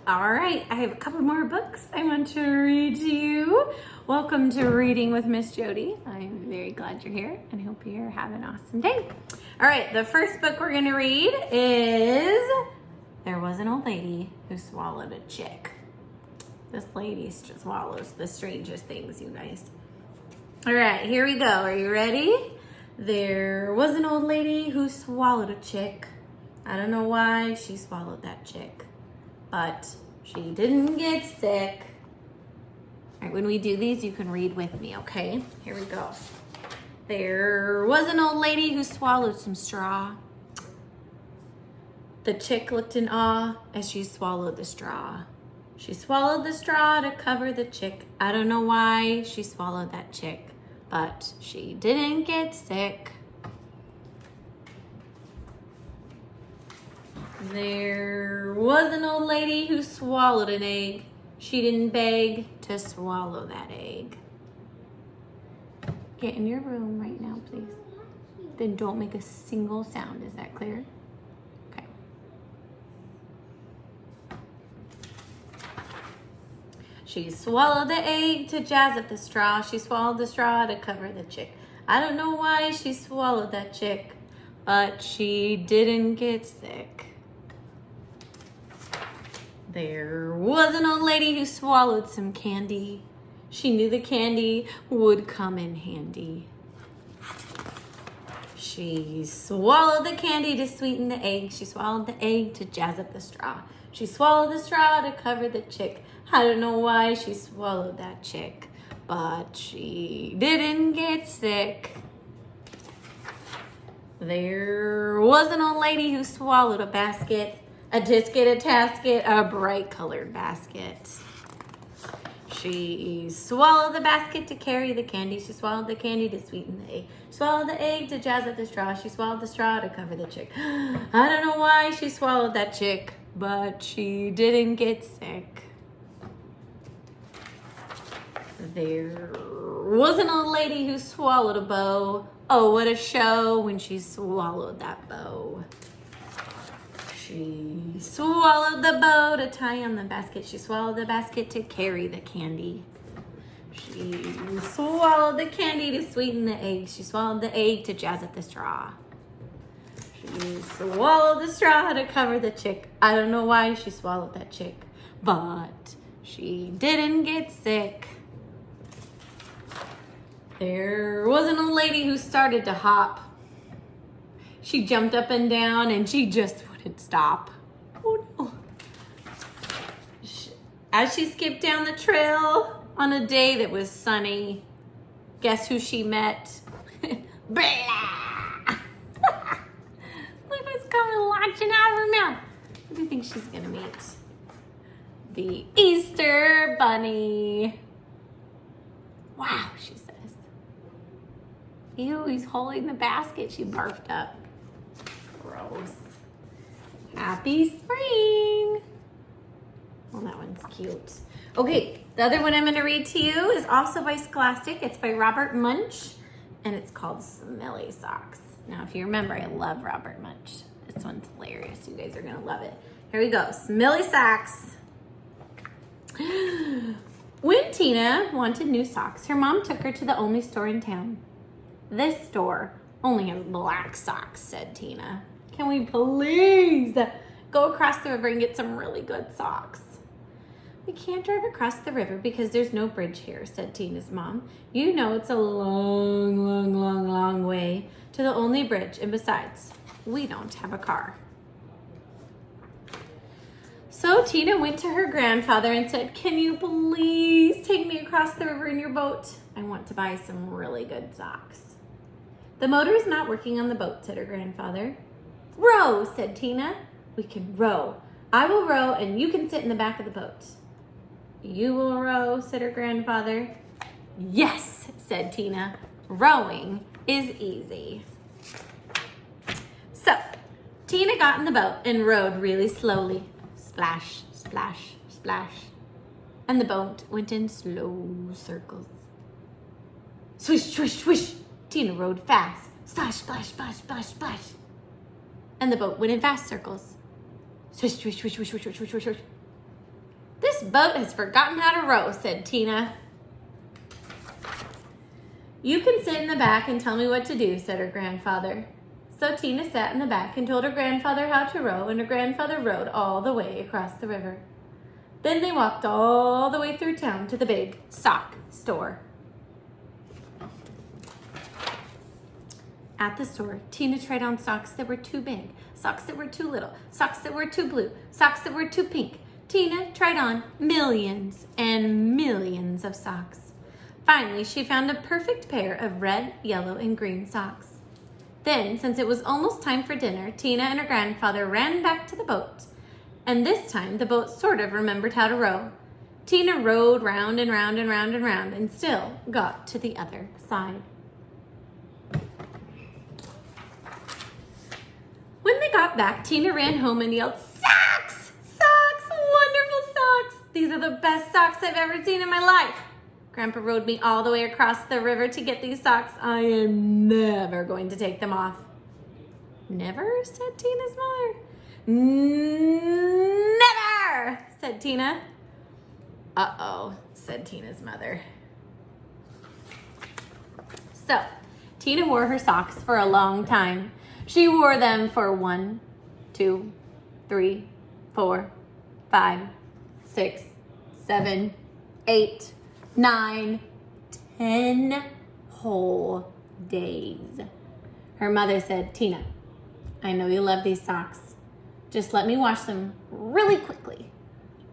All right, I have a couple more books I want to read to you. Welcome to Reading with Miss Jodi. I'm very glad you're here and I hope you're having an awesome day. All right, the first book we're going to read is There Was an Old Lady Who Swallowed a Chick. This lady swallows the strangest things, you guys. All right, here we go. Are you ready? There was an old lady who swallowed a chick. I don't know why she swallowed that chick, but she didn't get sick. All right, when we do these, you can read with me, okay? Here we go. There was an old lady who swallowed some straw. The chick looked in awe as she swallowed the straw. She swallowed the straw to cover the chick. I don't know why she swallowed that chick, but she didn't get sick. There was an old lady who swallowed an egg. She didn't beg to swallow that egg. Get in your room right now, please. Then don't make a single sound. Is that clear? Okay. She swallowed the egg to jazz up the straw. She swallowed the straw to cover the chick. I don't know why she swallowed that chick, but she didn't get sick. There was an old lady who swallowed some candy. She knew the candy would come in handy. She swallowed the candy to sweeten the egg. She swallowed the egg to jazz up the straw. She swallowed the straw to cover the chick. I don't know why she swallowed that chick, but she didn't get sick. There was an old lady who swallowed a basket. A tisket, a tasket, a bright colored basket. She swallowed the basket to carry the candy. She swallowed the candy to sweeten the egg. She swallowed the egg to jazz up the straw. She swallowed the straw to cover the chick. I don't know why she swallowed that chick, but she didn't get sick. There was an old lady who swallowed a bow. Oh, what a show when she swallowed that bow. She swallowed the bow to tie on the basket. She swallowed the basket to carry the candy. She swallowed the candy to sweeten the egg. She swallowed the egg to jazz up the straw. She swallowed the straw to cover the chick. I don't know why she swallowed that chick, but she didn't get sick. There was an old lady who started to hop. She jumped up and down and she just wouldn't stop. Oh no. As she skipped down the trail on a day that was sunny, guess who she met? Blah! Look what's coming launching out of her mouth. Who do you think she's gonna meet? The Easter Bunny. Wow, she says. Ew, he's holding the basket she barfed up. Gross. Happy spring. Well, that one's cute. Okay, the other one I'm going to read to you is also by Scholastic. It's by Robert Munsch, and it's called Smelly Socks. Now, if you remember, I love Robert Munsch. This one's hilarious. You guys are going to love it. Here we go. Smelly Socks. When Tina wanted new socks, her mom took her to the only store in town. This store only has black socks, said Tina. Can we please go across the river and get some really good socks? We can't drive across the river because there's no bridge here, said Tina's mom. You know it's a long, long, long, long way to the only bridge, and besides, we don't have a car. So Tina went to her grandfather and said, can you please take me across the river in your boat? I want to buy some really good socks. The motor is not working on the boat, said her grandfather. Row, said Tina. We can row. I will row and you can sit in the back of the boat. You will row, said her grandfather. Yes, said Tina. Rowing is easy. So, Tina got in the boat and rowed really slowly. Splash, splash, splash. And the boat went in slow circles. Swish, swish, swish. Tina rowed fast. Splash, splash, splash, splash, splash. And the boat went in fast circles. Swish, swish, swish, swish, swish, swish, swish, swish. "This boat has forgotten how to row," said Tina. "You can sit in the back and tell me what to do," said her grandfather. So Tina sat in the back and told her grandfather how to row, and her grandfather rowed all the way across the river. Then they walked all the way through town to the big sock store. At the store, Tina tried on socks that were too big, socks that were too little, socks that were too blue, socks that were too pink. Tina tried on millions and millions of socks. Finally, she found a perfect pair of red, yellow, and green socks. Then, since it was almost time for dinner, Tina and her grandfather ran back to the boat. And this time, the boat sort of remembered how to row. Tina rowed round and round and round and round and still got to the other side. When they got back, Tina ran home and yelled, "Socks! Socks! Wonderful socks! These are the best socks I've ever seen in my life. Grandpa rowed me all the way across the river to get these socks. I am never going to take them off." "Never?" said Tina's mother. "Never!" said Tina. "Uh-oh," said Tina's mother. So, Tina wore her socks for a long time. She wore them for 1, 2, 3, 4, 5, 6, 7, 8, 9, 10 whole days. Her mother said, "Tina, I know you love these socks. Just let me wash them really quickly.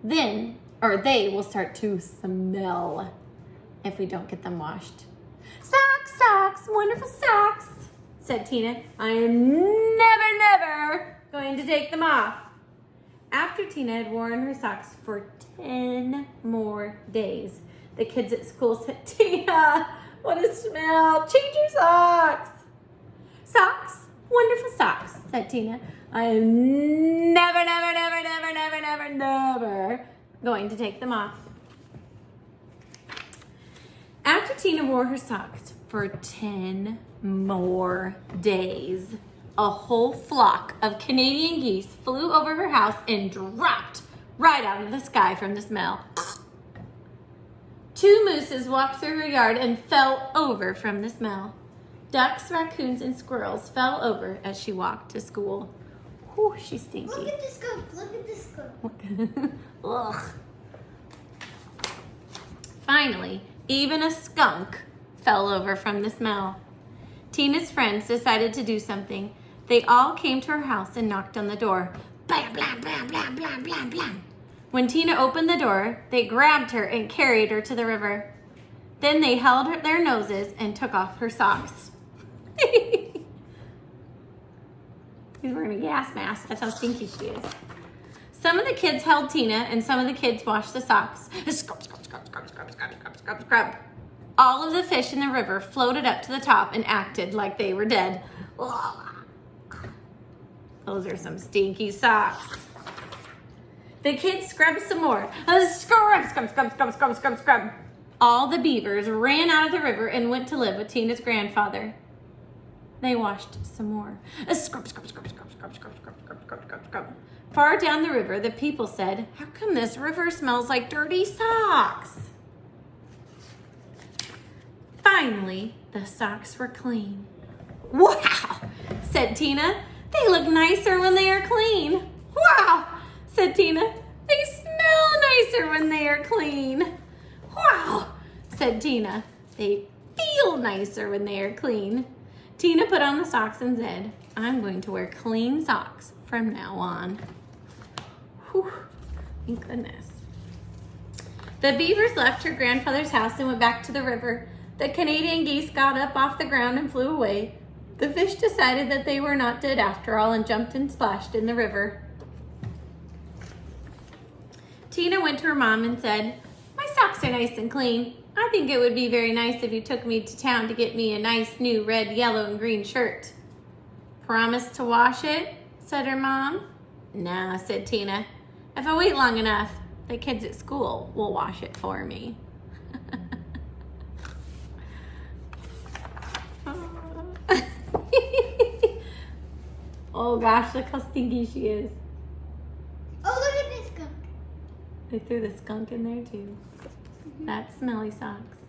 They will start to smell if we don't get them washed." "Socks, socks, wonderful socks," said Tina. "I am never going to take them off." After Tina had worn her socks for 10 more days, the kids at school said, "Tina, what a smell. Change your socks." "Socks, wonderful socks," said Tina. "I am never going to take them off." After Tina wore her socks for 10 more days, a whole flock of Canadian geese flew over her house and dropped right out of the sky from the smell. 2 mooses walked through her yard and fell over from the smell. Ducks, raccoons, and squirrels fell over as she walked to school. Whew, she's stinky. Look at this skunk. Look at this skunk. Ugh. Finally, even a skunk fell over from the smell. Tina's friends decided to do something. They all came to her house and knocked on the door. Blam, blam, blam, blam, blam, blam, blam. When Tina opened the door, they grabbed her and carried her to the river. Then they held their noses and took off her socks. He's wearing a gas mask. That's how stinky she is. Some of the kids held Tina and some of the kids washed the socks. Scrub, scrub, scrub, scrub, scrub, scrub, scrub, scrub, scrub. All of the fish in the river floated up to the top and acted like they were dead. Those are some stinky socks. The kids scrubbed some more. Scrub, scrub, scrub, scrub, scrub, scrub, scrub. All the beavers ran out of the river and went to live with Tina's grandfather. They washed some more. Scrub, scrub, scrub, scrub, scrub, scrub, scrub, scrub, scrub, scrub, scrub. Far down the river, the people said, "How come this river smells like dirty socks?" Finally, the socks were clean. "Wow," said Tina. "They look nicer when they are clean." "Wow," said Tina. "They smell nicer when they are clean." "Wow," said Tina. "They feel nicer when they are clean." Tina put on the socks and said, "I'm going to wear clean socks from now on." Whew, thank goodness. The beavers left her grandfather's house and went back to the river. The Canadian geese got up off the ground and flew away. The fish decided that they were not dead after all and jumped and splashed in the river. Tina went to her mom and said, "My socks are nice and clean. I think it would be very nice if you took me to town to get me a nice new red, yellow, and green shirt." "Promise to wash it?" said her mom. "No," said Tina. "If I wait long enough, the kids at school will wash it for me." Oh gosh, look how stinky she is. Oh, look at this skunk. They threw the skunk in there too. That's smelly socks.